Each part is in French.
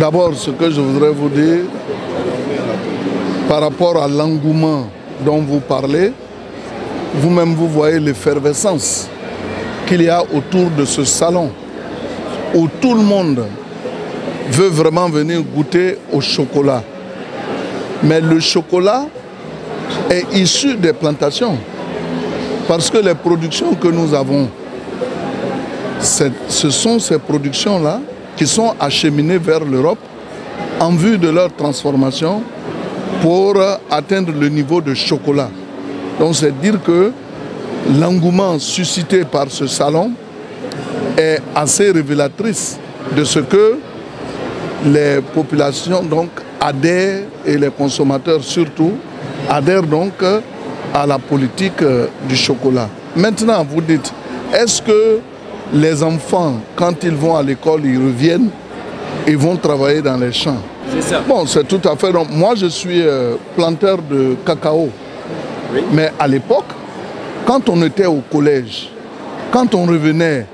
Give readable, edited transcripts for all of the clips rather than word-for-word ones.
D'abord, ce que je voudrais vous dire, par rapport à l'engouement dont vous parlez, vous-même vous voyez l'effervescence qu'il y a autour de ce salon, où tout le monde veut vraiment venir goûter au chocolat. Mais le chocolat est issu des plantations, parce que les productions que nous avons, ce sont ces productions-là qui sont acheminées vers l'Europe en vue de leur transformation pour atteindre le niveau de chocolat. Donc c'est dire que l'engouement suscité par ce salon est assez révélatrice de ce que les populations donc adhèrent, et les consommateurs surtout, adhèrent donc à la politique du chocolat. Maintenant, vous dites, est-ce que les enfants, quand ils vont à l'école, ils reviennent et vont travailler dans les champs? C'est ça. Bon, c'est tout à fait... Donc, moi, je suis planteur de cacao. Oui. Mais à l'époque, quand on était au collège, quand on revenait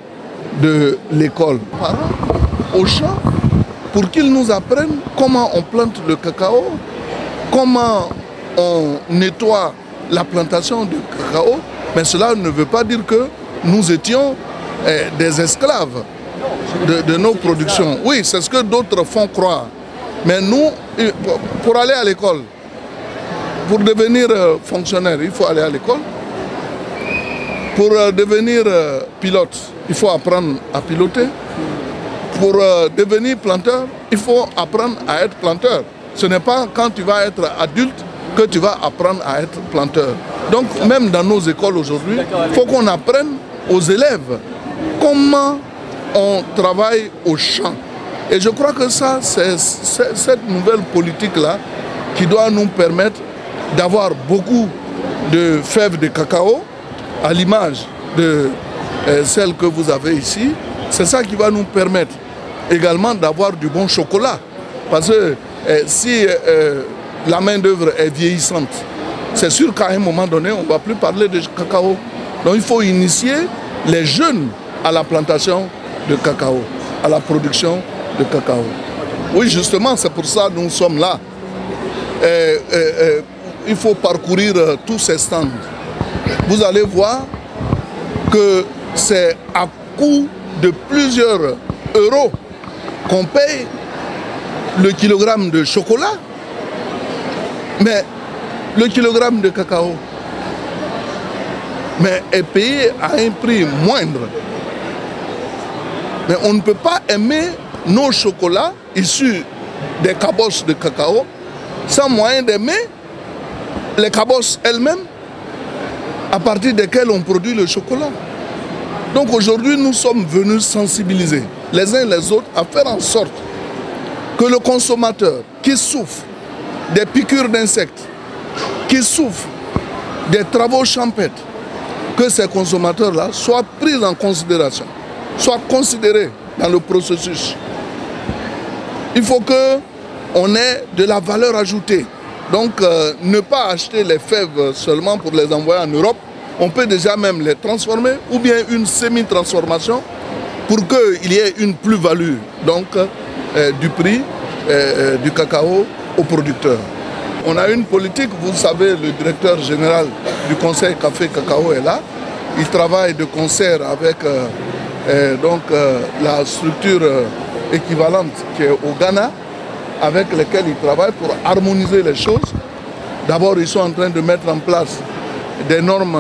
de l'école, au champ, pour qu'ils nous apprennent comment on plante le cacao, comment on nettoie la plantation de cacao, mais cela ne veut pas dire que nous étions des esclaves de nos productions. Oui, c'est ce que d'autres font croire. Mais nous, pour aller à l'école, pour devenir fonctionnaire, il faut aller à l'école. Pour devenir pilote, il faut apprendre à piloter. Pour devenir planteur, il faut apprendre à être planteur. Ce n'est pas quand tu vas être adulte que tu vas apprendre à être planteur. Donc même dans nos écoles aujourd'hui, il faut qu'on apprenne aux élèves comment on travaille au champ. Et je crois que ça, c'est cette nouvelle politique-là qui doit nous permettre d'avoir beaucoup de fèves de cacao, à l'image de celle que vous avez ici. C'est ça qui va nous permettre également d'avoir du bon chocolat. Parce que si la main-d'œuvre est vieillissante, c'est sûr qu'à un moment donné, on ne va plus parler de cacao. Donc il faut initier les jeunes à la plantation de cacao, à la production de cacao. Oui, justement, c'est pour ça que nous sommes là. Il faut parcourir tous ces stands. Vous allez voir que c'est à coût de plusieurs euros qu'on paye le kilogramme de chocolat. Mais le kilogramme de cacao est payé à un prix moindre. Mais on ne peut pas aimer nos chocolats issus des cabosses de cacao sans moyen d'aimer les cabosses elles-mêmes à partir desquelles on produit le chocolat. Donc aujourd'hui, nous sommes venus sensibiliser les uns les autres à faire en sorte que le consommateur qui souffre des piqûres d'insectes, qui souffre des travaux champêtres, que ces consommateurs-là soient pris en considération, soient considérés dans le processus. Il faut qu'on ait de la valeur ajoutée. Donc ne pas acheter les fèves seulement pour les envoyer en Europe. On peut déjà même les transformer ou bien une semi-transformation pour qu'il y ait une plus-value du prix du cacao aux producteurs. On a une politique, vous savez, le directeur général du Conseil Café Cacao est là. Il travaille de concert avec la structure équivalente qui est au Ghana, avec laquelle il travaille pour harmoniser les choses. D'abord, ils sont en train de mettre en place des normes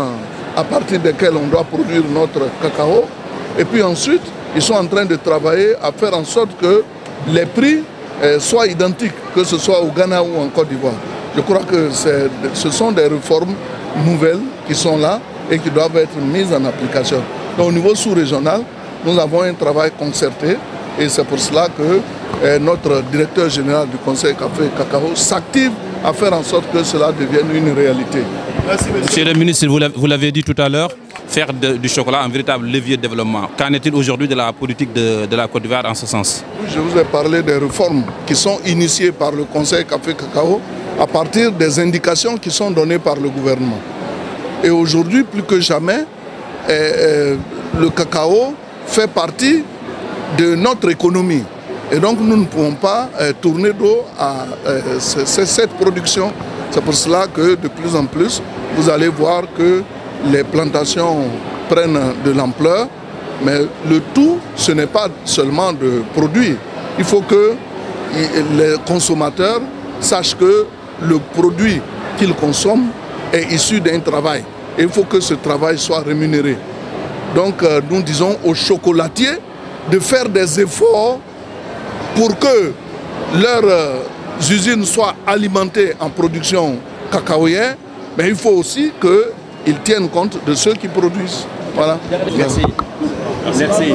à partir desquelles on doit produire notre cacao. Et puis ensuite, ils sont en train de travailler à faire en sorte que les prix soient identiques, que ce soit au Ghana ou en Côte d'Ivoire. Je crois que ce sont des réformes nouvelles qui sont là et qui doivent être mises en application. Donc, au niveau sous-régional, nous avons un travail concerté et c'est pour cela que notre directeur général du Conseil Café et Cacao s'active à faire en sorte que cela devienne une réalité. Merci, monsieur le ministre, vous l'avez dit tout à l'heure, faire du chocolat un véritable levier de développement. Qu'en est-il aujourd'hui de la politique de la Côte d'Ivoire en ce sens? Oui, je vous ai parlé des réformes qui sont initiées par le Conseil Café et Cacao à partir des indications qui sont données par le gouvernement. Et aujourd'hui, plus que jamais, le cacao fait partie de notre économie. Et donc nous ne pouvons pas tourner dos à cette production. C'est pour cela que de plus en plus, vous allez voir que les plantations prennent de l'ampleur. Mais le tout, ce n'est pas seulement de produire. Il faut que les consommateurs sachent que le produit qu'ils consomment est issu d'un travail. Et il faut que ce travail soit rémunéré. Donc nous disons aux chocolatiers de faire des efforts pour que leurs usines soient alimentées en production cacaoyère, mais il faut aussi qu'ils tiennent compte de ceux qui produisent. Voilà. Merci. Merci.